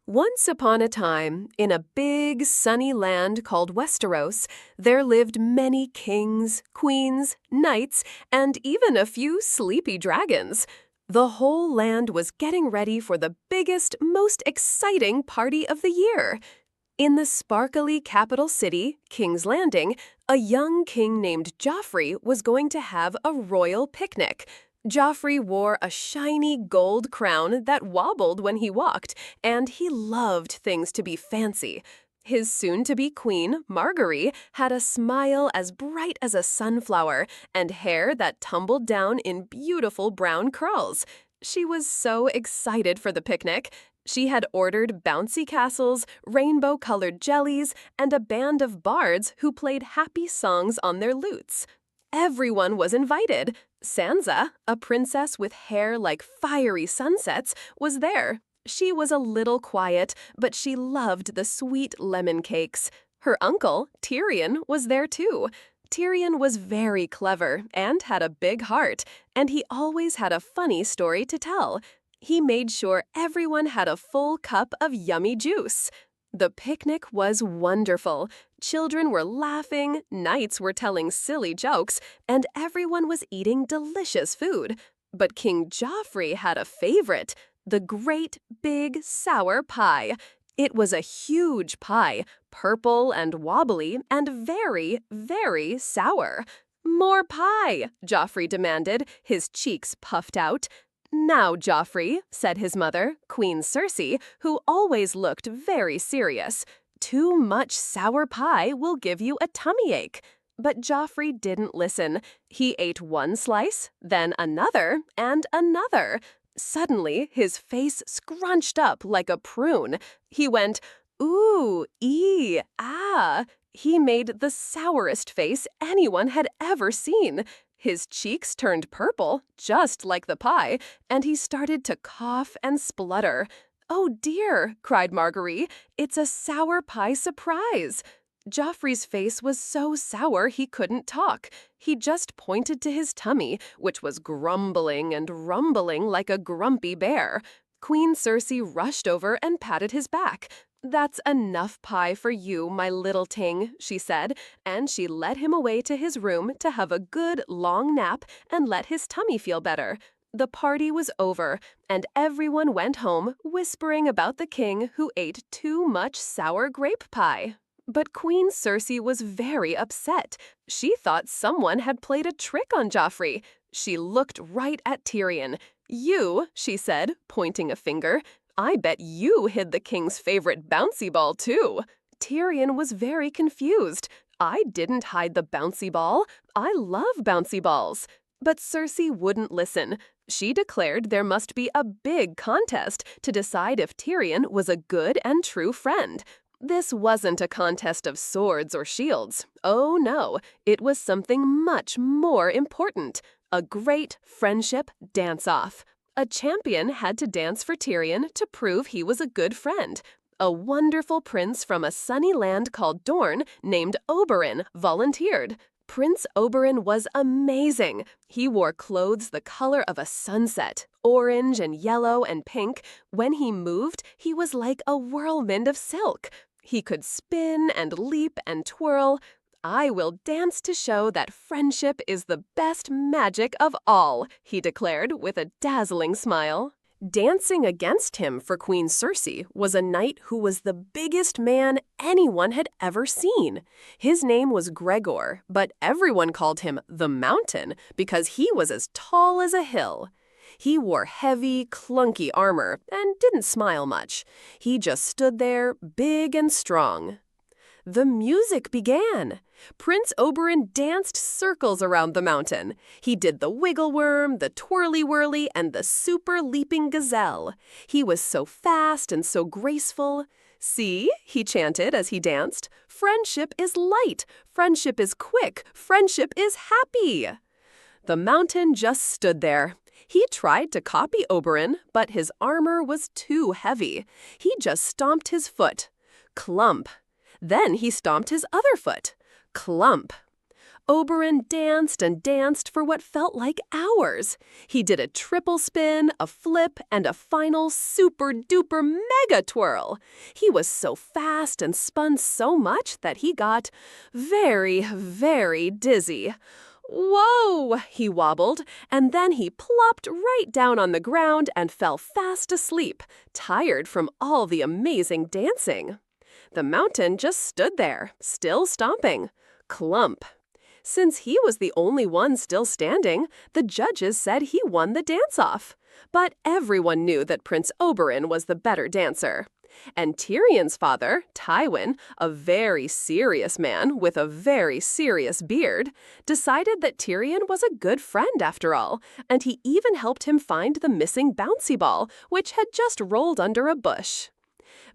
Once upon a time, in a big, sunny land called Westeros, there lived many kings, queens, knights, and even a few sleepy dragons. The whole land was getting ready for the biggest, most exciting party of the year. In the sparkly capital city, King's Landing, a young king named Joffrey was going to have a royal picnic. Joffrey wore a shiny gold crown that wobbled when he walked, and he loved things to be fancy. His soon-to-be queen, Margaery, had a smile as bright as a sunflower and hair that tumbled down in beautiful brown curls. She was so excited for the picnic. She had ordered bouncy castles, rainbow-colored jellies, and a band of bards who played happy songs on their lutes. Everyone was invited. Sansa, a princess with hair like fiery sunsets, was there. She was a little quiet, but she loved the sweet lemon cakes. Her uncle, Tyrion, was there too. Tyrion was very clever and had a big heart, and he always had a funny story to tell. He made sure everyone had a full cup of yummy juice. The picnic was wonderful. Children were laughing, knights were telling silly jokes, and everyone was eating delicious food. But King Joffrey had a favorite, the great big sour pie. It was a huge pie, purple and wobbly and very, very sour. "More pie," Joffrey demanded, his cheeks puffed out. "Now, Joffrey," said his mother, Queen Cersei, who always looked very serious, "too much sour pie will give you a tummy ache." But Joffrey didn't listen. He ate one slice, then another, and another. Suddenly, his face scrunched up like a prune. He went, "Ooh, ee, ah." He made the sourest face anyone had ever seen. His cheeks turned purple, just like the pie, and he started to cough and splutter. "Oh dear," cried Margaery, "it's a sour pie surprise." Joffrey's face was so sour he couldn't talk. He just pointed to his tummy, which was grumbling and rumbling like a grumpy bear. Queen Cersei rushed over and patted his back. "That's enough pie for you, my little ting," she said, and she led him away to his room to have a good long nap and let his tummy feel better. The party was over, and everyone went home whispering about the king who ate too much sour grape pie. But Queen Cersei was very upset. She thought someone had played a trick on Joffrey. She looked right at Tyrion. "You," she said, pointing a finger, "I bet you hid the king's favorite bouncy ball, too." Tyrion was very confused. "I didn't hide the bouncy ball. I love bouncy balls." But Cersei wouldn't listen. She declared there must be a big contest to decide if Tyrion was a good and true friend. This wasn't a contest of swords or shields. Oh no, it was something much more important. A great friendship dance-off. A champion had to dance for Tyrion to prove he was a good friend. A wonderful prince from a sunny land called Dorne named Oberyn volunteered. Prince Oberyn was amazing. He wore clothes the color of a sunset, orange and yellow and pink. When he moved, he was like a whirlwind of silk. He could spin and leap and twirl. "I will dance to show that friendship is the best magic of all," he declared with a dazzling smile. Dancing against him for Queen Cersei was a knight who was the biggest man anyone had ever seen. His name was Gregor, but everyone called him The Mountain because he was as tall as a hill. He wore heavy, clunky armor and didn't smile much. He just stood there, big and strong. The music began. Prince Oberyn danced circles around the mountain. He did the wiggle worm, the twirly-whirly, and the super leaping gazelle. He was so fast and so graceful. "See," he chanted as he danced, "friendship is light, friendship is quick, friendship is happy." The mountain just stood there. He tried to copy Oberyn, but his armor was too heavy. He just stomped his foot. Clump. Then he stomped his other foot. Clump. Oberyn danced and danced for what felt like hours. He did a triple spin, a flip, and a final super-duper mega twirl. He was so fast and spun so much that he got very, very dizzy. Whoa, he wobbled, and then he plopped right down on the ground and fell fast asleep, tired from all the amazing dancing. The mountain just stood there, still stomping. Clump. Since he was the only one still standing, the judges said he won the dance-off. But everyone knew that Prince Oberyn was the better dancer. And Tyrion's father, Tywin, a very serious man with a very serious beard, decided that Tyrion was a good friend after all, and he even helped him find the missing bouncy ball, which had just rolled under a bush.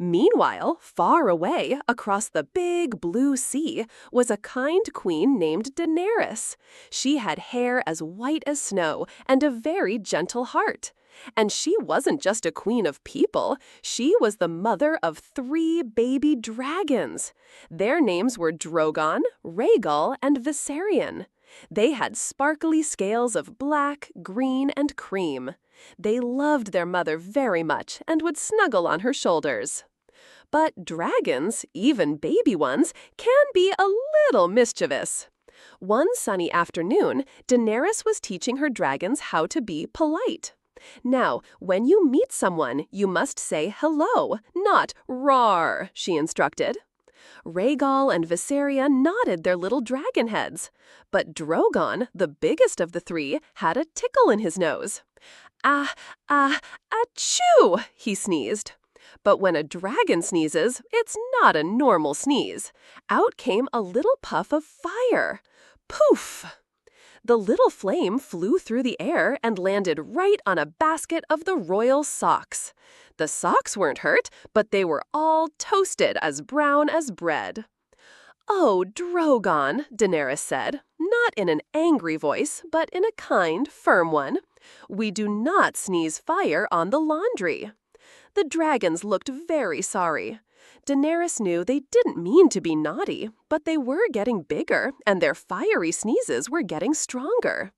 Meanwhile, far away, across the big blue sea, was a kind queen named Daenerys. She had hair as white as snow and a very gentle heart. And she wasn't just a queen of people, she was the mother of 3 baby dragons. Their names were Drogon, Rhaegal, and Viserion. They had sparkly scales of black, green, and cream. They loved their mother very much and would snuggle on her shoulders. But dragons, even baby ones, can be a little mischievous. One sunny afternoon, Daenerys was teaching her dragons how to be polite. Now, when you meet someone, you must say hello, not roar, she instructed. Rhaegal and Viserion nodded their little dragon heads. But Drogon, the biggest of the 3, had a tickle in his nose. Achoo, he sneezed. But when a dragon sneezes, it's not a normal sneeze. Out came a little puff of fire. Poof! The little flame flew through the air and landed right on a basket of the royal socks. The socks weren't hurt, but they were all toasted as brown as bread. "Oh, Drogon," Daenerys said, not in an angry voice, but in a kind, firm one. "We do not sneeze fire on the laundry." The dragons looked very sorry. Daenerys knew they didn't mean to be naughty, but they were getting bigger, and their fiery sneezes were getting stronger.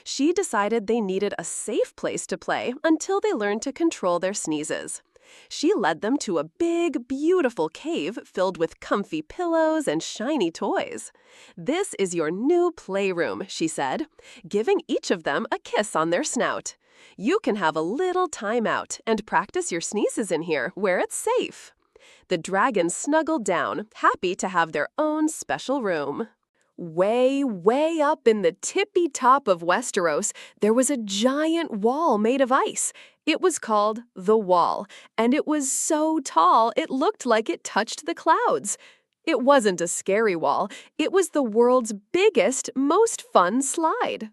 She decided they needed a safe place to play until they learned to control their sneezes. She led them to a big, beautiful cave filled with comfy pillows and shiny toys. "This is your new playroom," she said, giving each of them a kiss on their snout. "You can have a little time out and practice your sneezes in here where it's safe." The dragons snuggled down, happy to have their own special room. Way, way up in the tippy top of Westeros, there was a giant wall made of ice. It was called the Wall, and it was so tall it looked like it touched the clouds. It wasn't a scary wall. It was the world's biggest, most fun slide.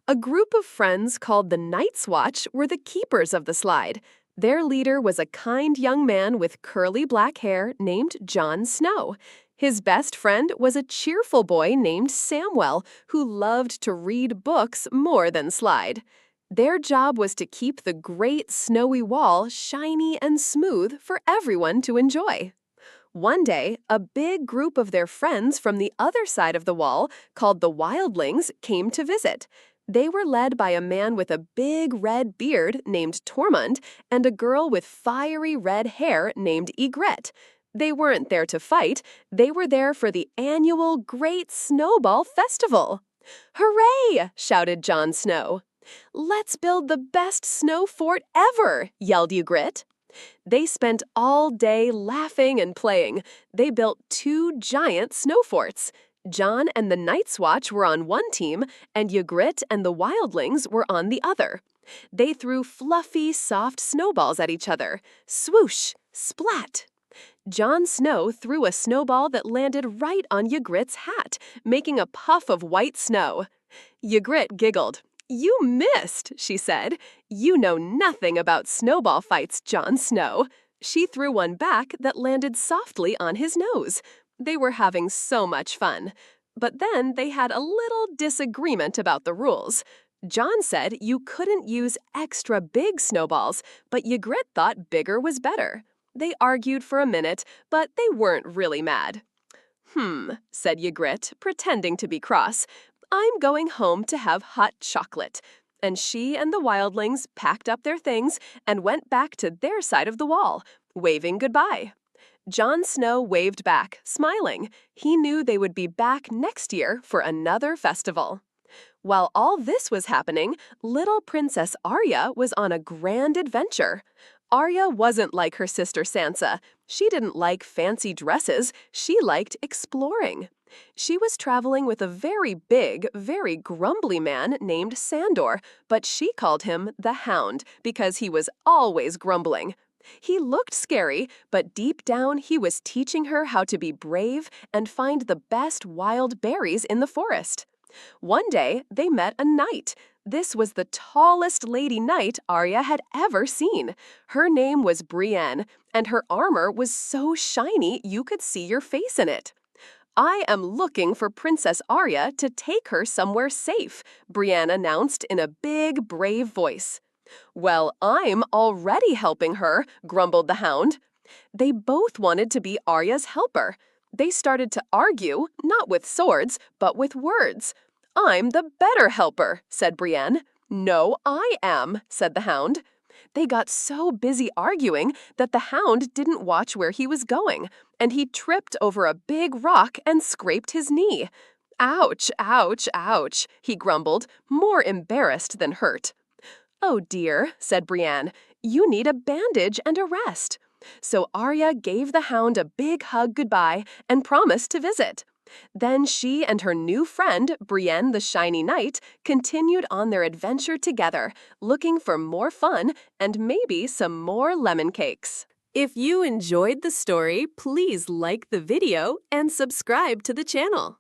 A group of friends called the Night's Watch were the keepers of the slide. Their leader was a kind young man with curly black hair named Jon Snow. His best friend was a cheerful boy named Samwell, who loved to read books more than slide. Their job was to keep the great snowy wall shiny and smooth for everyone to enjoy. One day, a big group of their friends from the other side of the wall, called the Wildlings, came to visit. They were led by a man with a big red beard named Tormund and a girl with fiery red hair named Ygritte. They weren't there to fight. They were there for the annual Great Snowball Festival. "Hooray!" shouted Jon Snow. "Let's build the best snow fort ever!" yelled Ygritte. They spent all day laughing and playing. They built 2 giant snow forts. Jon and the Night's Watch were on one team, and Ygritte and the Wildlings were on the other. They threw fluffy, soft snowballs at each other. Swoosh! Splat! Jon Snow threw a snowball that landed right on Ygritte's hat, making a puff of white snow. Ygritte giggled. "You missed," she said. "You know nothing about snowball fights, Jon Snow." She threw one back that landed softly on his nose. They were having so much fun. But then they had a little disagreement about the rules. Jon said you couldn't use extra big snowballs, but Ygritte thought bigger was better. They argued for a minute, but they weren't really mad. said Ygritte, pretending to be cross. I'm going home to have hot chocolate. And she and the wildlings packed up their things and went back to their side of the wall, waving goodbye. Jon Snow waved back, smiling. He knew they would be back next year for another festival. While all this was happening, little Princess Arya was on a grand adventure. Arya wasn't like her sister Sansa. She didn't like fancy dresses. She liked exploring. She was traveling with a very big, very grumbly man named Sandor, but she called him the Hound because he was always grumbling. He looked scary, but deep down he was teaching her how to be brave and find the best wild berries in the forest. One day, they met a knight. This was the tallest lady knight Arya had ever seen. Her name was Brienne, and her armor was so shiny you could see your face in it. I am looking for Princess Arya to take her somewhere safe, Brienne announced in a big, brave voice. Well, I'm already helping her, grumbled the Hound. They both wanted to be Arya's helper. They started to argue, not with swords, but with words. I'm the better helper, said Brienne. No, I am, said the Hound. They got so busy arguing that the Hound didn't watch where he was going, and he tripped over a big rock and scraped his knee. Ouch, ouch, ouch, he grumbled, more embarrassed than hurt. Oh dear, said Brienne, you need a bandage and a rest. So Arya gave the Hound a big hug goodbye and promised to visit. Then she and her new friend, Brienne the Shiny Knight, continued on their adventure together, looking for more fun and maybe some more lemon cakes. If you enjoyed the story, please like the video and subscribe to the channel.